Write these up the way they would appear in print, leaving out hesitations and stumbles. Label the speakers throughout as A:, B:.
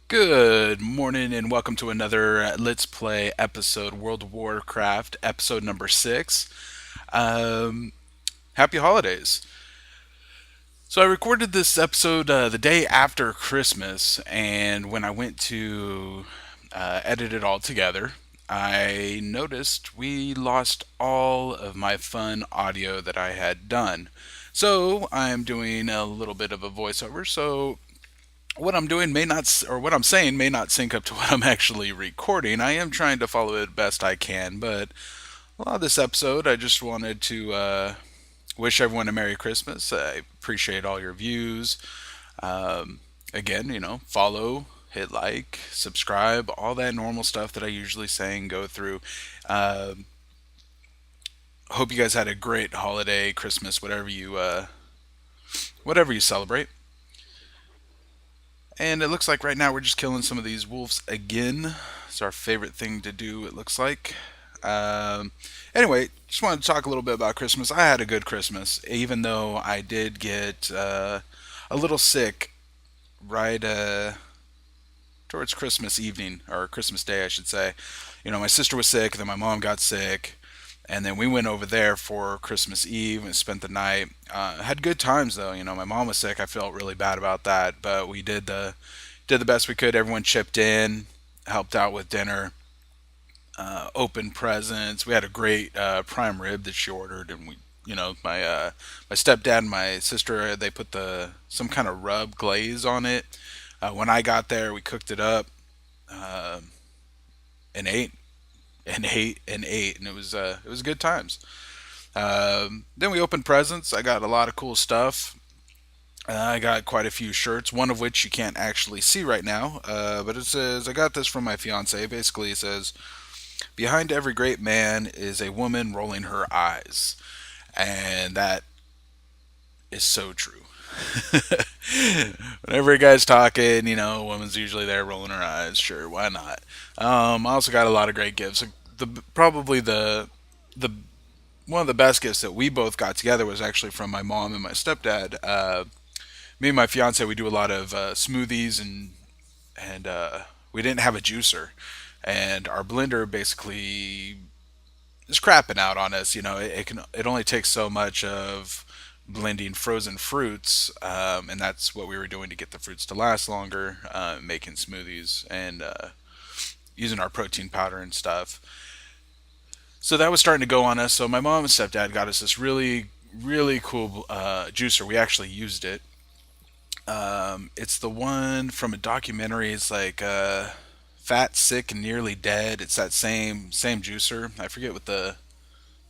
A: Good morning and welcome to another Let's Play episode, World of Warcraft, episode number 6. Um, Happy holidays. So I recorded this episode the day after Christmas, and when I went to edit it all together, I noticed we lost all of my fun audio that I had done. So I'm doing a little bit of a voiceover, so what I'm doing may not, or what I'm saying may not sync up to what I'm actually recording. I am trying to follow it best I can, but a lot of this episode, I just wanted to wish everyone a Merry Christmas. I appreciate all your views. Again, follow, hit like, subscribe, all that normal stuff that I usually say and go through. Um Hope you guys had a great holiday, Christmas, whatever you celebrate. And it looks like right now we're just killing some of these wolves again. It's our favorite thing to do, it looks like. Um, anyway, just wanted to talk a little bit about Christmas. I had a good Christmas, even though I did get a little sick right towards Christmas evening, or Christmas Day, I should say. My sister was sick, then my mom got sick, and then we went over there for Christmas Eve and spent the night. Had good times though. My mom was sick. I felt really bad about that, but we did the best we could. Everyone chipped in, helped out with dinner, opened presents. We had a great prime rib that she ordered, and my stepdad and my sister, they put the some kind of rub glaze on it. When I got there, we cooked it up uh, and ate and ate and ate, and it was good times. Then we opened presents. I got a lot of cool stuff. I got quite a few shirts, one of which you can't actually see right now, but it says, I got this from my fiance. Basically, it says, behind every great man is a woman rolling her eyes. And that is so true. Whenever a guy's talking, a woman's usually there rolling her eyes. Sure, why not? I also got a lot of great gifts. The probably the one of the best gifts that we both got together was actually from my mom and my stepdad. Me and my fiance, we do a lot of smoothies, and we didn't have a juicer, and our blender basically is crapping out on us. It only takes so much of blending frozen fruits, and that's what we were doing to get the fruits to last longer, making smoothies and using our protein powder and stuff. So that was starting to go on us. So my mom and stepdad got us this really really cool juicer. We actually used it. It's the one from a documentary. It's like Fat, Sick, and Nearly Dead. It's that same juicer. I forget what the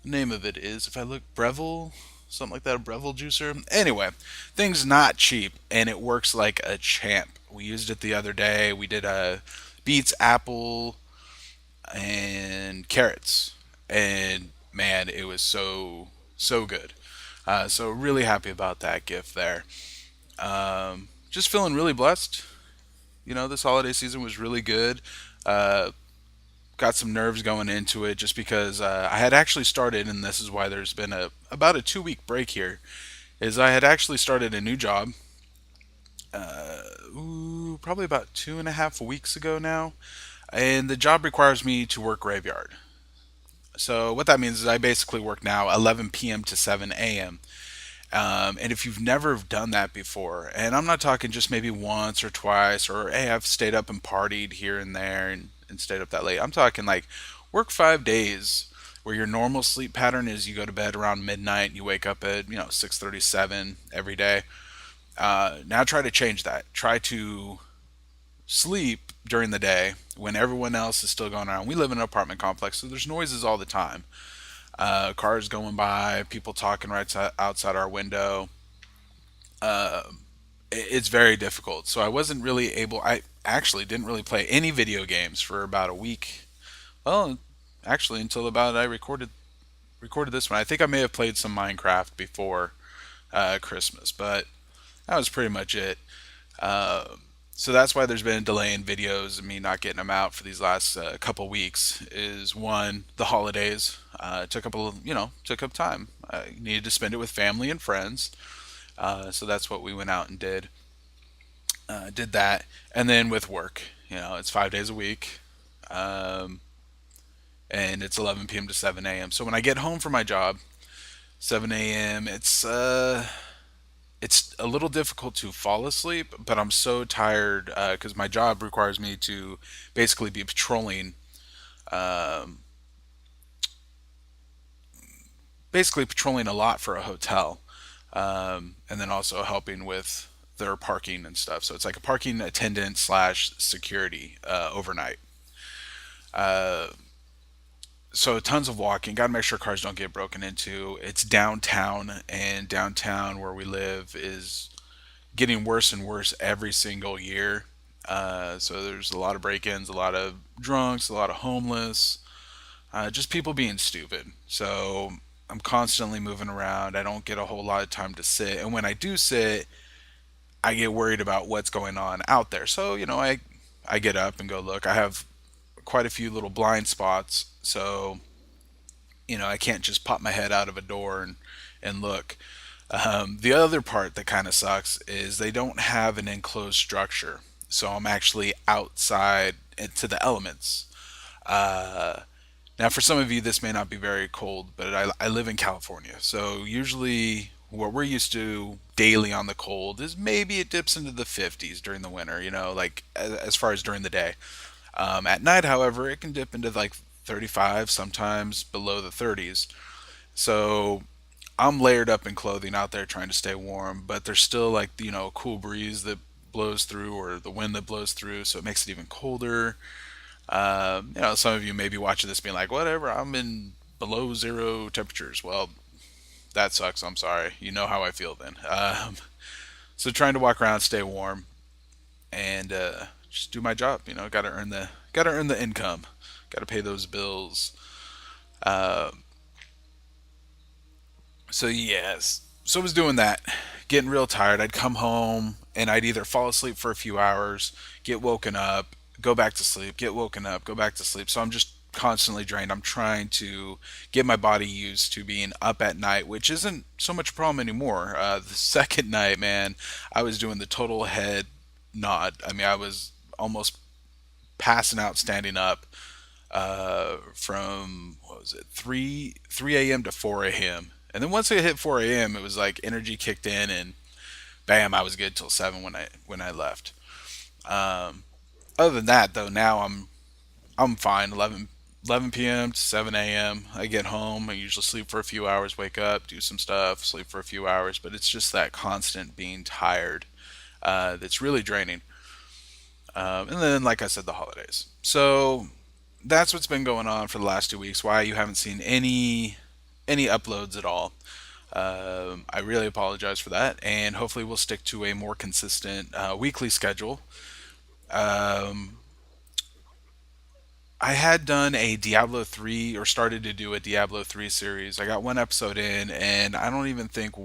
A: name of it is. If I look, Breville, something like that, a Breville juicer. Anyway, thing's not cheap, and it works like a champ. We used it the other day. We did beets, apple, and carrots, and man, it was so good. So really happy about that gift there. Just feeling really blessed. This holiday season was really good. Uh, got some nerves going into it just because I had actually started, and this is why there's been about a 2 week break here. Is I had actually started a new job, probably about 2.5 weeks ago now, and the job requires me to work graveyard. So what that means is I basically work now 11 p.m. to 7 a.m. And if you've never done that before, and I'm not talking just maybe once or twice, or hey, I've stayed up and partied here and there and stayed up that late. I'm talking like work 5 days where your normal sleep pattern is you go to bed around midnight, you wake up at 6:37 every day. Now try to change that. Try to sleep during the day when everyone else is still going around. We live in an apartment complex, so there's noises all the time. Cars going by, people talking right outside our window. Uh, it's very difficult. So I wasn't really able. I actually didn't really play any video games for about a week. Well, actually, until about I recorded this one. I think I may have played some Minecraft before Christmas, but that was pretty much it. So that's why there's been a delay in videos and me not getting them out for these last couple weeks. Is one, the holidays took up time. I needed to spend it with family and friends, so that's what we went out and did. Did that, and then with work, it's 5 days a week, um, and it's 11 p.m. to 7 a.m. So when I get home from my job, 7 a.m., it's a little difficult to fall asleep, but I'm so tired because my job requires me to basically be um, patrolling a lot for a hotel, and then also helping with their parking and stuff. So it's like a parking attendant slash security overnight. Uh, so tons of walking. Got to make sure cars don't get broken into. It's downtown, and downtown where we live is getting worse and worse every single year. So there's a lot of break-ins, a lot of drunks, a lot of homeless, just people being stupid. So I'm constantly moving around. I don't get a whole lot of time to sit, and when I do sit, I get worried about what's going on out there. So I get up and go look. I have quite a few little blind spots, so I can't just pop my head out of a door and look. The other part that kind of sucks is they don't have an enclosed structure, so I'm actually outside into the elements. Uh, Now, for some of you, this may not be very cold, but I live in California, so usually what we're used to daily on the cold is maybe it dips into the 50s during the winter, like as far as during the day. At night, however, it can dip into like 35, sometimes below the 30s. So I'm layered up in clothing out there trying to stay warm, but there's still like, a cool breeze that blows through or the wind that blows through, so it makes it even colder. Some of you may be watching this being like, whatever, I'm in below zero temperatures. Well, that sucks. I'm sorry. You know how I feel then. So trying to walk around, stay warm, and just do my job. Got to earn the income. Got to pay those bills. Uh, so yes, so I was doing that, getting real tired. I'd come home and I'd either fall asleep for a few hours, get woken up, go back to sleep, get woken up, go back to sleep. So I'm just constantly drained. I'm trying to get my body used to being up at night, which isn't so much a problem anymore. The second night, man, I was doing the total head nod. I mean, I was almost passing out standing up from what was it, three a.m. to 4 a.m. And then once it hit 4 a.m., it was like energy kicked in, and bam, I was good till 7 when I left. Um, Other than that, though, now I'm fine. 11 p.m. to 7 a.m. I get home. I usually sleep for a few hours, wake up, do some stuff, sleep for a few hours. But it's just that constant being tired that's really draining. And then, like I said, the holidays. So that's what's been going on for the last 2 weeks. Why you haven't seen any uploads at all. I really apologize for that, and hopefully we'll stick to a more consistent weekly schedule. Um, I had done a Diablo 3 or started to do a Diablo 3 series. I got one episode in, and I don't even think,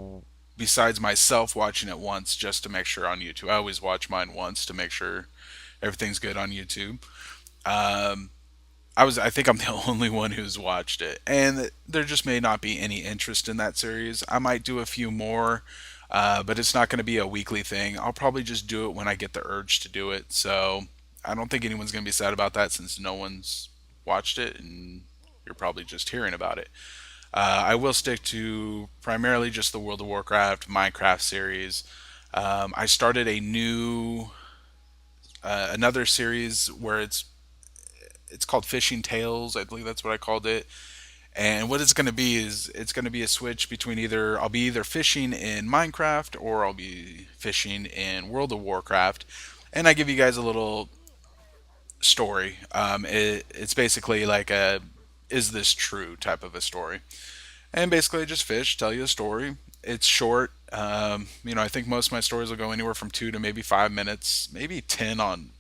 A: besides myself watching it once just to make sure on YouTube, I always watch mine once to make sure everything's good on YouTube. Um, I think I'm the only one who's watched it, and there just may not be any interest in that series. I might do a few more, but it's not going to be a weekly thing. I'll probably just do it when I get the urge to do it. So I don't think anyone's going to be sad about that since no one's watched it, and you're probably just hearing about it. I will stick to primarily just the World of Warcraft, Minecraft series. I started another series where it's called Fishing Tales. I believe that's what I called it. And what it's going to be is it's going to be a switch between I'll be either fishing in Minecraft or I'll be fishing in World of Warcraft. And I give you guys a little story. It's basically like a is this true type of a story. And basically just fish, tell you a story. It's short. I think most of my stories will go anywhere from 2 to maybe 5 minutes, maybe 10 on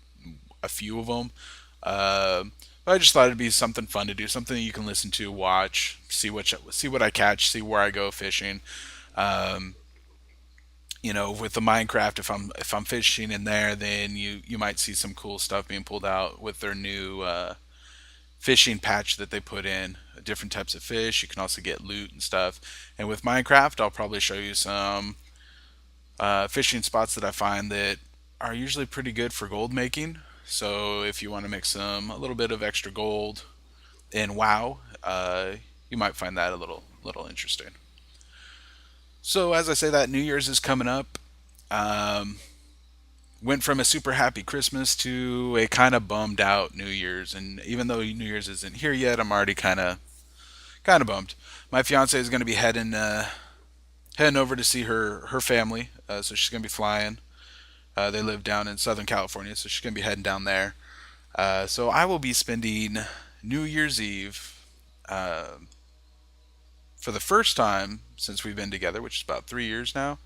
A: a few of them. Uh, but I just thought it'd be something fun to do, something that you can listen to, watch, see what I catch, see where I go fishing. Um, with the Minecraft, if I'm fishing in there, then you might see some cool stuff being pulled out with their new fishing patch that they put in. Different types of fish. You can also get loot and stuff. And with Minecraft, I'll probably show you some fishing spots that I find that are usually pretty good for gold making. So if you want to make a little bit of extra gold in WoW, you might find that a little interesting. So as I say, that New Year's is coming up. Um, Went from a super happy Christmas to a kind of bummed out New Year's, and even though New Year's isn't here yet, I'm already kind of bummed. My fiance is going to be heading over to see her family, so she's going to be flying. They live down in Southern California, so she's going to be heading down there. So I will be spending New Year's Eve uh, for the first time since we've been together, which is about 3 years now,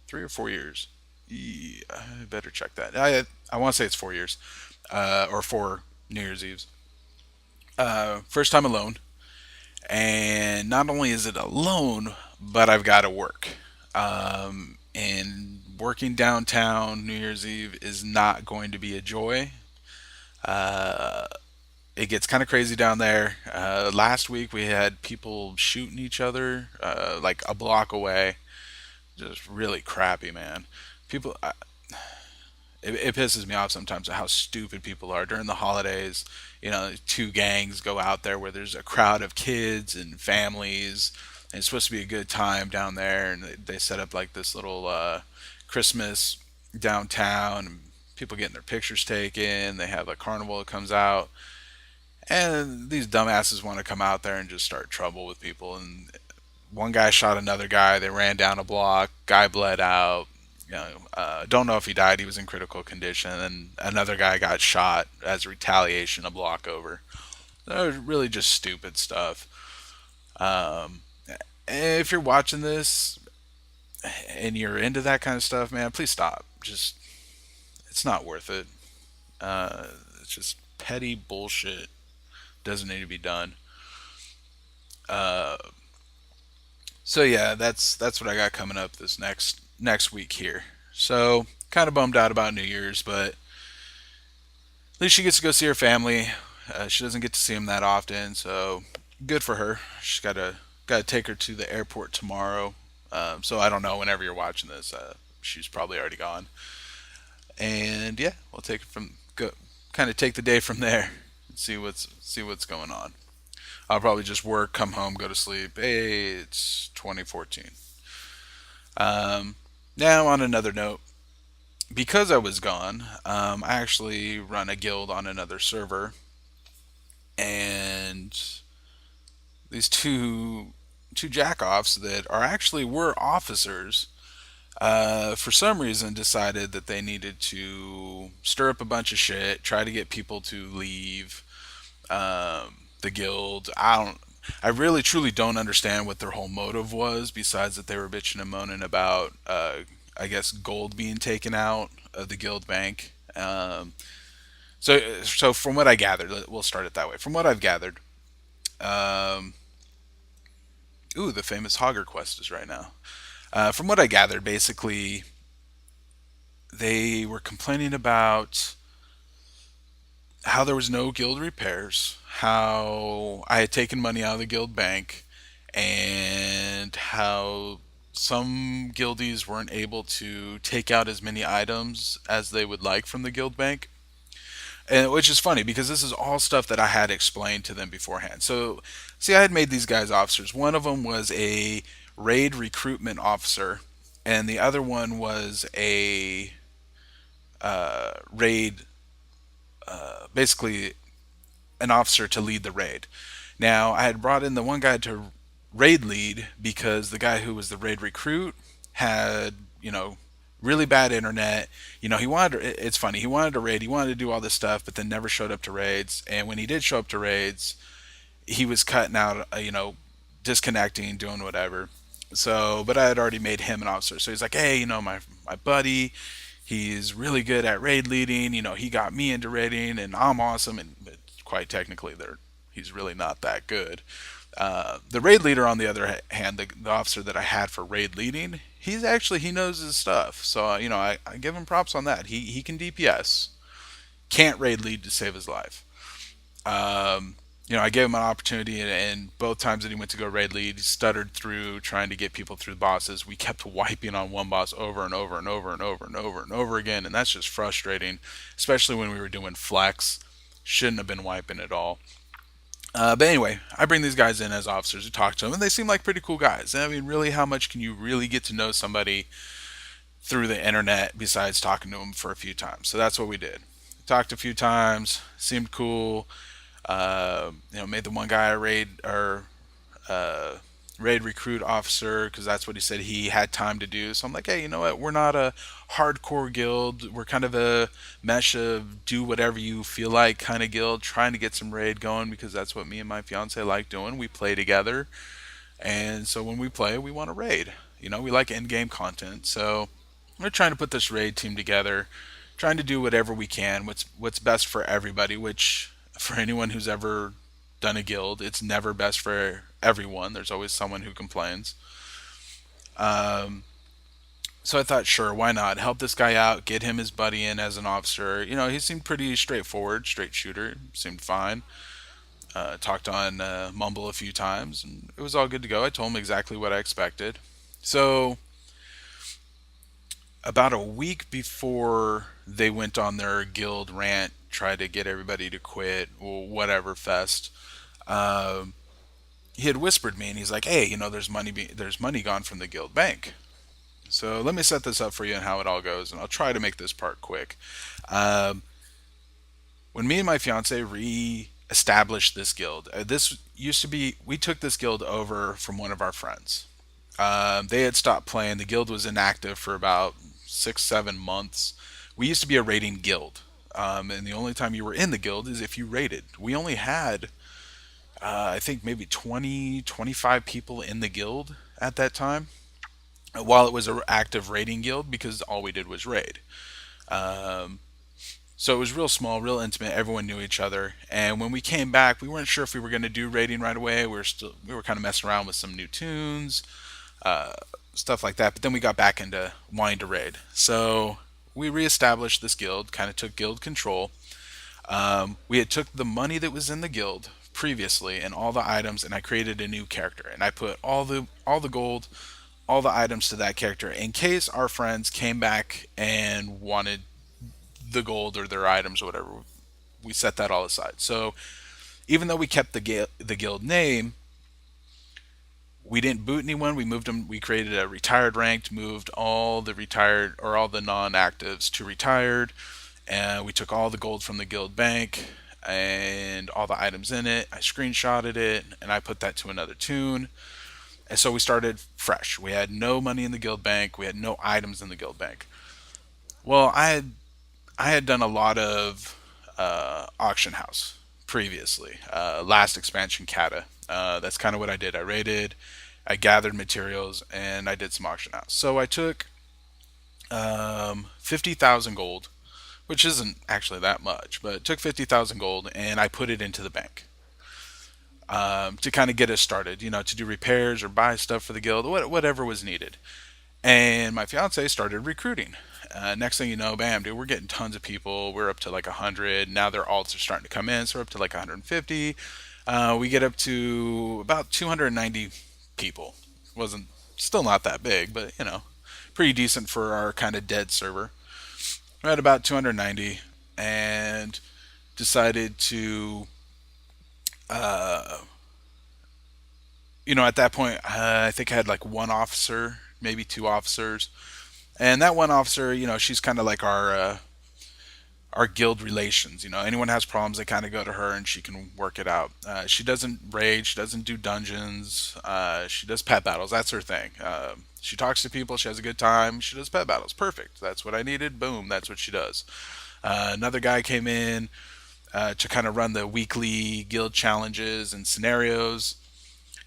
A: 3 or 4 years. Yeah, I better check that. I want to say it's 4 years, or 4 New Year's Eves. First time alone, and not only is it alone, but I've got to work. And working downtown New Year's Eve is not going to be a joy. Uh, it gets kind of crazy down there. Last week we had people shooting each other like a block away. Just really crappy, man. People, it pisses me off sometimes how stupid people are during the holidays. You know, two gangs go out there where there's a crowd of kids and families, and it's supposed to be a good time down there, and they set up like this little Christmas downtown, and people getting their pictures taken. They have a carnival that comes out, and these dumbasses want to come out there and just start trouble with people. And one guy shot another guy. They ran down a block. Guy bled out. Don't know if he died. He was in critical condition. And another guy got shot as retaliation a block over. That was really just stupid stuff. Um, if you're watching this and you're into that kind of stuff, man, please stop. Just, it's not worth it. Uh, it's just petty bullshit. Doesn't need to be done. Uh, so yeah, that's what I got coming up this next week here. So kind of bummed out about New Year's, but at least she gets to go see her family. She doesn't get to see them that often, so good for her. She's got to take her to the airport tomorrow. So I don't know whenever you're watching this. She's probably already gone, and yeah, we'll take it from go. Kind of take the day from there and see what's going on. I'll probably just work, come home, go to sleep. Hey, it's 2014. Um, Now, on another note, because I was gone, I actually run a guild on another server, and these two jackoffs that are actually were officers, for some reason decided that they needed to stir up a bunch of shit, try to get people to leave the guild. I really truly don't understand what their whole motive was, besides that they were bitching and moaning about, I guess, gold being taken out of the guild bank. So from what I gathered, we'll start it that way. From what I've gathered, um, ooh, the famous Hogger quest is right now. From what I gathered, basically, they were complaining about how there was no guild repairs, how I had taken money out of the guild bank, and how some guildies weren't able to take out as many items as they would like from the guild bank. And which is funny because this is all stuff that I had explained to them beforehand. So, see, I had made these guys officers. One of them was a raid recruitment officer, and the other one was a raid, basically an officer to lead the raid. Now, I had brought in the one guy to raid lead because the guy who was the raid recruit had, really bad internet. He wanted to, it's funny, he wanted to raid, he wanted to do all this stuff, but then never showed up to raids. And when he did show up to raids, he was cutting out, disconnecting, doing whatever. So, but I had already made him an officer. So he's like, hey, my buddy, he's really good at raid leading. He got me into raiding, and I'm awesome. And but quite technically, he's really not that good. The raid leader, on the other hand, the officer that I had for raid leading, he knows his stuff. So I give him props on that. He can DPS, can't raid lead to save his life. Um, I gave him an opportunity, and both times that he went to go raid lead, he stuttered through trying to get people through the bosses. We kept wiping on one boss over and over and over and over and over and over again, and that's just frustrating, especially when we were doing flex. Shouldn't have been wiping at all. But anyway, I bring these guys in as officers to talk to them, and they seem like pretty cool guys. I mean, really, how much can you really get to know somebody through the internet besides talking to them for a few times? So that's what we did. Talked a few times, seemed cool. Made the one guy a uh, raid recruit officer because that's what he said he had time to do. So I'm like, hey, you know what? We're not a hardcore guild. We're kind of a mesh of do whatever you feel like kind of guild, trying to get some raid going because that's what me and my fiance like doing. We play together, and so when we play, we want to raid. We like in-game content, so we're trying to put this raid team together, trying to do whatever we can, what's best for everybody. Which for anyone who's ever done a guild, it's never best for everyone. There's always someone who complains. Um, so I thought, sure, why not help this guy out, get him his buddy in as an officer. He seemed pretty straightforward, straight shooter, seemed fine. Talked on Mumble a few times, and it was all good to go. I told him exactly what I expected. So about a week before they went on their guild rant, tried to get everybody to quit or whatever fest, um, he had whispered me, and he's like, "Hey, there's money gone from the guild bank." So let me set this up for you and how it all goes, and I'll try to make this part quick. Um, when me and my fiance re-established this guild, this used to be we took this guild over from one of our friends. They had stopped playing. The guild was inactive for about 6, 7 months. We used to be a raiding guild, and the only time you were in the guild is if you raided. We only had, I think, maybe 20, 25 people in the guild at that time, while it was an active raiding guild because all we did was raid. Um, so it was real small, real intimate. Everyone knew each other. And when we came back, we weren't sure if we were going to do raiding right away. We were kind of messing around with some new tunes, uh, stuff like that. But then we got back into wanting to raid. So we reestablished this guild, kind of took guild control. We had took the money that was in the guild previously and all the items, and I created a new character, and I put all the gold, all the items to that character in case our friends came back and wanted the gold or their items or whatever. We set that all aside. So even though we kept the guild name, we didn't boot anyone. We moved them. We created a retired ranked, moved all the retired or all the non-actives to retired, and we took all the gold from the guild bank and all the items in it. I screenshotted it and I put that to another tune. And so we started fresh. We had no money in the guild bank. We had no items in the guild bank. Well, I had done a lot of auction house previously. Last expansion kata. That's kind of what I did. I raided, I gathered materials, and I did some auction house. So I took 50,000 gold, which isn't actually that much, but it took 50,000 gold and I put it into the bank to kind of get us started, to do repairs or buy stuff for the guild, whatever was needed. And my fiance started recruiting. Next thing you know, bam, dude, we're getting tons of people. We're up to like 100. Now their alts are starting to come in, so we're up to like 150. We get up to about 290 people. Wasn't Still not that big, but pretty decent for our kind of dead server. We're at about 290, and decided to, uh, at that point, I think I had like one officer, maybe two officers, and that one officer, she's kind of like our guild relations. Anyone has problems, they kind of go to her, and she can work it out. She doesn't raid, she doesn't do dungeons. She does pet battles. That's her thing. She talks to people. She has a good time. She does pet battles. Perfect. That's what I needed. Boom. That's what she does. Another guy came in to kind of run the weekly guild challenges and scenarios.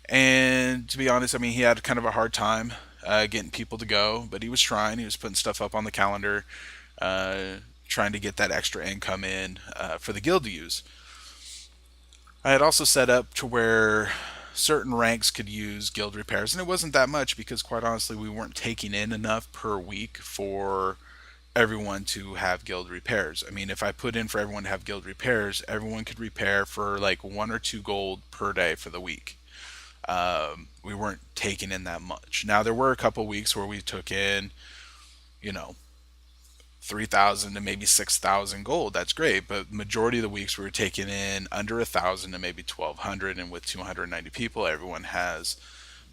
A: And to be honest, I mean, he had kind of a hard time getting people to go, but he was trying. He was putting stuff up on the calendar, uh, trying to get that extra income in for the guild to use. I had also set up to where certain ranks could use guild repairs, and it wasn't that much because, quite honestly, we weren't taking in enough per week for everyone to have guild repairs. I mean, if I put in for everyone to have guild repairs, everyone could repair for like 1 or 2 gold per day for the week. We weren't taking in that much. Now there were a couple weeks where we took in, you know, 3,000 to maybe 6,000 gold. That's great, but majority of the weeks we were taking in under 1,000 to maybe 1,200, and with 290 people, everyone has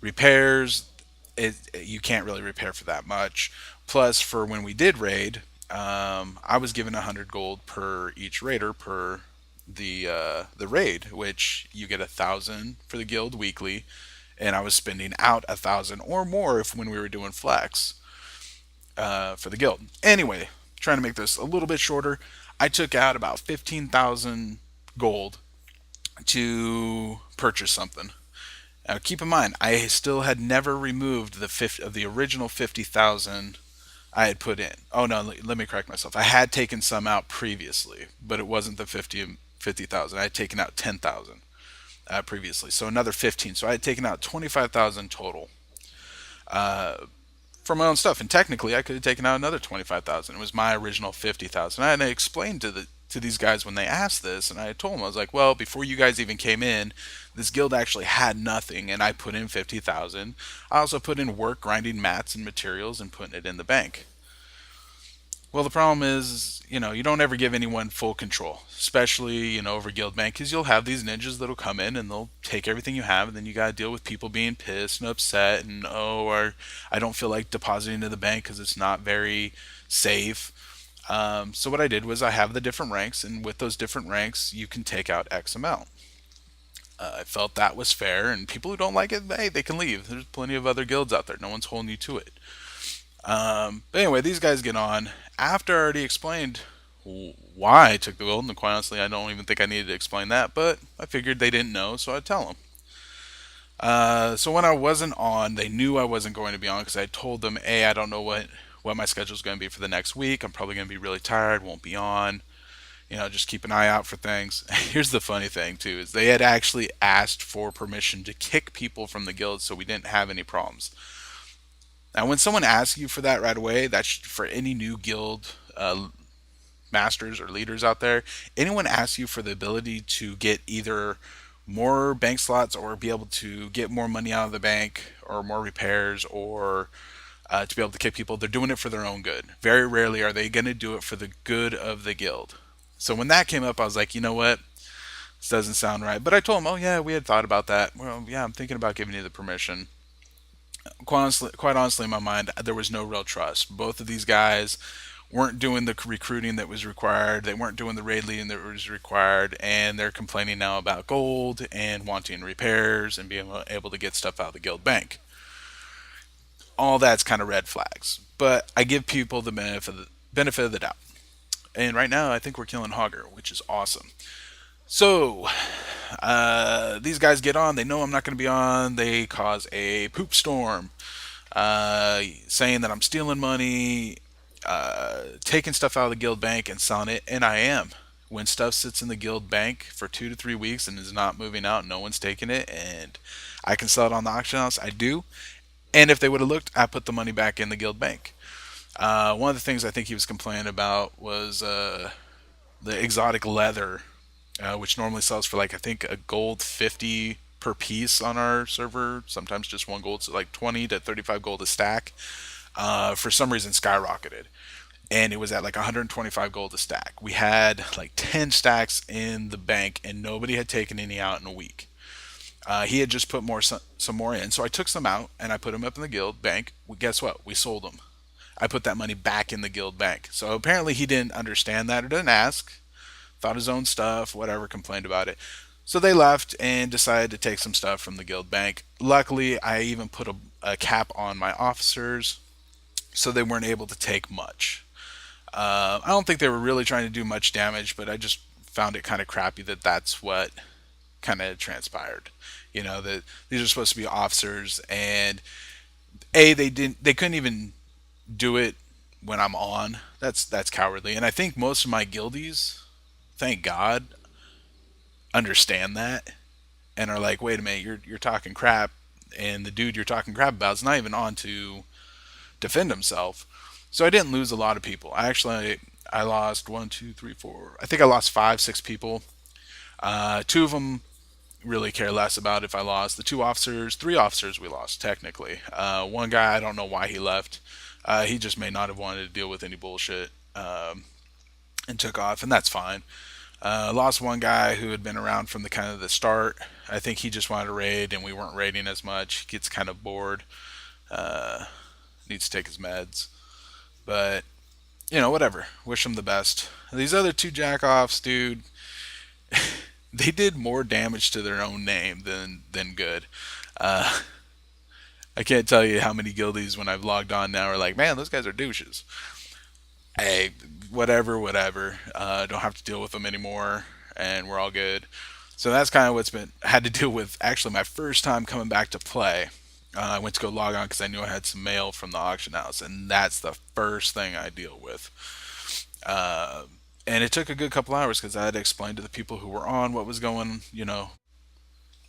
A: repairs. You can't really repair for that much. Plus, for when we did raid, I was given 100 gold per each raider per the raid, which you get 1,000 for the guild weekly, and I was spending out 1,000 or more if when we were doing flex for the guild. Anyway, trying to make this a little bit shorter, I took out about 15,000 gold to purchase something. Now, keep in mind, I still had never removed the original 50,000 I had put in. Oh no, let me correct myself. I had taken some out previously, but it wasn't the 50,000. I had taken out 10,000 previously, so another 15. So I had taken out 25,000 total for my own stuff. And technically, I could have taken out another 25,000. It was my original 50,000. And I explained to these guys when they asked this, and I told them, I was like, well, before you guys even came in, this guild actually had nothing, and I put in 50,000. I also put in work grinding mats and materials and putting it in the bank. Well, the problem is, you don't ever give anyone full control, especially, over Guild Bank, because you'll have these ninjas that'll come in and they'll take everything you have, and then you got to deal with people being pissed and upset, and, oh, or I don't feel like depositing into the bank because it's not very safe. So what I did was I have the different ranks, and with those different ranks, you can take out X amount. I felt that was fair, and people who don't like it, hey, they can leave. There's plenty of other guilds out there. No one's holding you to it. But anyway, these guys get on. After I already explained why I took the gold, and quite honestly, I don't even think I needed to explain that, but I figured they didn't know, so I'd tell them. So when I wasn't on, they knew I wasn't going to be on because I told them, hey, I don't know what my schedule is going to be for the next week. I'm probably going to be really tired, won't be on. Just keep an eye out for things. Here's the funny thing, too, is they had actually asked for permission to kick people from the guild so we didn't have any problems. Now, when someone asks you for that right away, that's for any new guild masters or leaders out there. Anyone asks you for the ability to get either more bank slots or be able to get more money out of the bank or more repairs or to be able to kick people, they're doing it for their own good. Very rarely are they going to do it for the good of the guild. So when that came up, I was like, you know what? This doesn't sound right. But I told him, oh, yeah, we had thought about that. Well, yeah, I'm thinking about giving you the permission. Quite honestly, in my mind, there was no real trust. Both of these guys weren't doing the recruiting that was required. They weren't doing the raid leading that was required, and they're complaining now about gold and wanting repairs and being able to get stuff out of the guild bank. All that's kind of red flags. But I give people the benefit of the doubt. And right now, I think we're killing Hogger, which is awesome. So, these guys get on. They know I'm not going to be on. They cause a poop storm, saying that I'm stealing money, taking stuff out of the guild bank and selling it, and I am. When stuff sits in the guild bank for 2 to 3 weeks and is not moving out, no one's taking it, and I can sell it on the auction house, I do. And if they would have looked, I put the money back in the guild bank. One of the things I think he was complaining about was the exotic leather, which normally sells for like I think a gold 50 per piece on our server. Sometimes just one gold, so like 20 to 35 gold a stack. For some reason, skyrocketed, and it was at like 125 gold a stack. We had like 10 stacks in the bank, and nobody had taken any out in a week. He had just put some more in, so I took some out and I put them up in the guild bank. Well, guess what? We sold them. I put that money back in the guild bank. So apparently he didn't understand that or didn't ask. Thought his own stuff, whatever, complained about it. So they left and decided to take some stuff from the guild bank. Luckily, I even put a cap on my officers so they weren't able to take much. I don't think they were really trying to do much damage, but I just found it kind of crappy that that's what kind of transpired. That these are supposed to be officers, and they couldn't even do it when I'm on. That's cowardly, and I think most of my guildies, thank God, understand that and are like, wait a minute, you're talking crap, and the dude you're talking crap about is not even on to defend himself. So I didn't lose a lot of people. I lost one, two, three, four. I think I lost five, six people. Two of them really care less about if I lost. The two officers, three officers we lost technically. One guy, I don't know why he left. He just may not have wanted to deal with any bullshit, and took off, and that's fine. Lost one guy who had been around from the kind of the start. I think he just wanted to raid, and we weren't raiding as much. He gets kind of bored. Uh, Needs to take his meds, but whatever. Wish him the best. These other two jackoffs, dude, they did more damage to their own name than good. Uh, I can't tell you how many guildies when I've logged on now are like, man, those guys are douches. Hey, whatever, whatever. Don't have to deal with them anymore, and we're all good. So that's kind of what's been had to deal with. Actually, my first time coming back to play, I went to go log on because I knew I had some mail from the auction house, and that's the first thing I deal with. Uh, and it took a good couple hours because I had to explain to the people who were on what was going,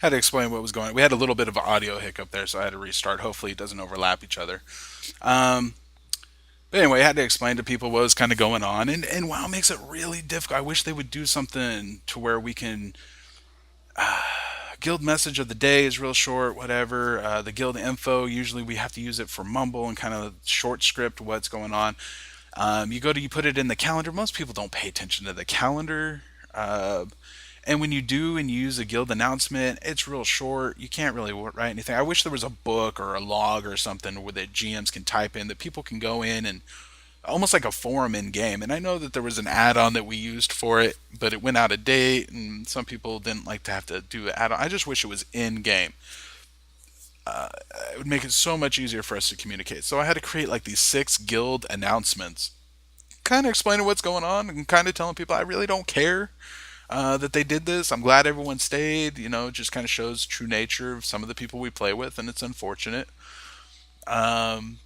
A: had to explain what was going on. We had a little bit of an audio hiccup there, so I had to restart. Hopefully, it doesn't overlap each other. Um, but anyway, I had to explain to people what was kind of going on, and WoW makes it really difficult. I wish they would do something to where we can. Guild message of the day is real short, whatever. The guild info, usually we have to use it for mumble and kind of short script what's going on. You put it in the calendar. Most people don't pay attention to the calendar. And when you do and you use a guild announcement, it's real short. You can't really write anything. I wish there was a book or a log or something where the GMs can type in that people can go in and almost like a forum in game. And I know that there was an add-on that we used for it, but it went out of date, and some people didn't like to have to do an add-on. I just wish it was in game. It would make it so much easier for us to communicate. So I had to create like these six guild announcements, kind of explaining what's going on and kind of telling people I really don't care that they did this. I'm glad everyone stayed. It just kind of shows true nature of some of the people we play with, and it's unfortunate. Um,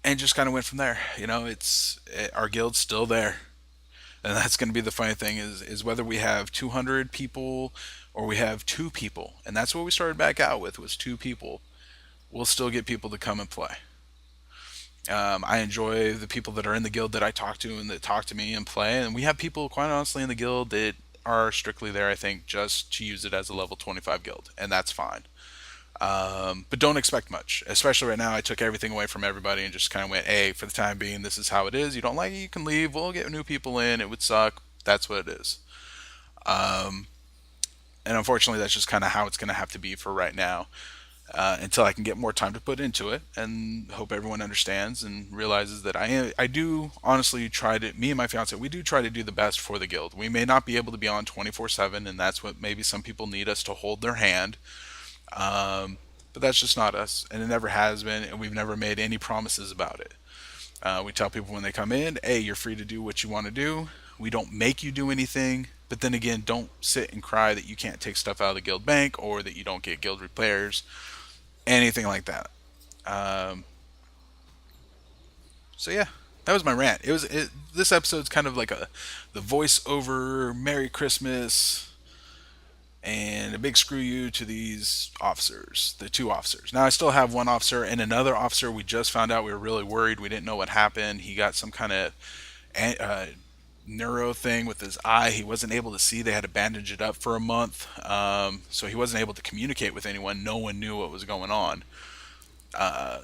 A: and just kind of went from there. Our guild's still there, and that's going to be the funny thing is whether we have 200 people or we have two people, and that's what we started back out with was two people. We'll still get people to come and play. I enjoy the people that are in the guild that I talk to and that talk to me and play, and we have people quite honestly in the guild that are strictly there, I think, just to use it as a level 25 guild, and that's fine. But don't expect much, especially right now. I took everything away from everybody and just kind of went, hey, for the time being, this is how it is. You don't like it, you can leave. We'll get new people in. It would suck. That's what it is. Um, and unfortunately, that's just kind of how it's going to have to be for right now until I can get more time to put into it and hope everyone understands and realizes that I do honestly try to, me and my fiance, we do try to do the best for the guild. We may not be able to be on 24/7, and that's what maybe some people need us to hold their hand. Um, but that's just not us, and it never has been, and we've never made any promises about it. We tell people when they come in, hey, you're free to do what you want to do. We don't make you do anything, but then again, don't sit and cry that you can't take stuff out of the guild bank or that you don't get guild repairs, anything like that. Um, so yeah, that was my rant. This episode's kind of like the voiceover Merry Christmas and a big screw you to these officers, the two officers. Now I still have one officer and another officer. We just found out, we were really worried. We didn't know what happened. He got some kind of uh, neuro thing with his eye. He wasn't able to see. They had to bandage it up for a month, so he wasn't able to communicate with anyone. No one knew what was going on.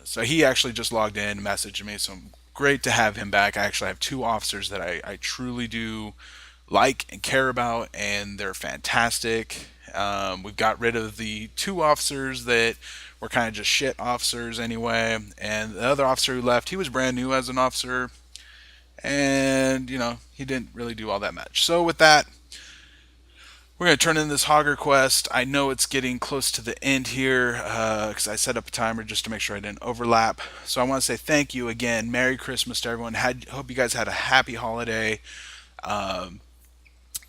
A: So he actually just logged in, messaged me. So great to have him back. I actually have two officers that I truly do like and care about, and they're fantastic. We've got rid of the two officers that were kind of just shit officers anyway, and the other officer who left, he was brand new as an officer, and he didn't really do all that much. So with that, we're going to turn in this Hogger quest. I know it's getting close to the end here because I set up a timer just to make sure I didn't overlap. So I want to say thank you again. Merry Christmas to everyone. Hope you guys had a happy holiday. Um,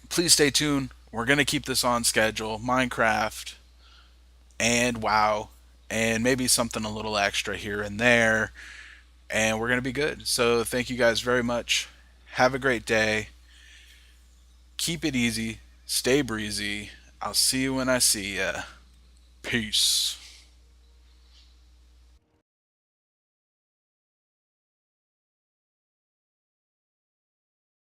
A: Please stay tuned. We're going to keep this on schedule. Minecraft and WoW and maybe something a little extra here and there. And we're going to be good. So thank you guys very much. Have a great day. Keep it easy. Stay breezy. I'll see you when I see ya. Peace.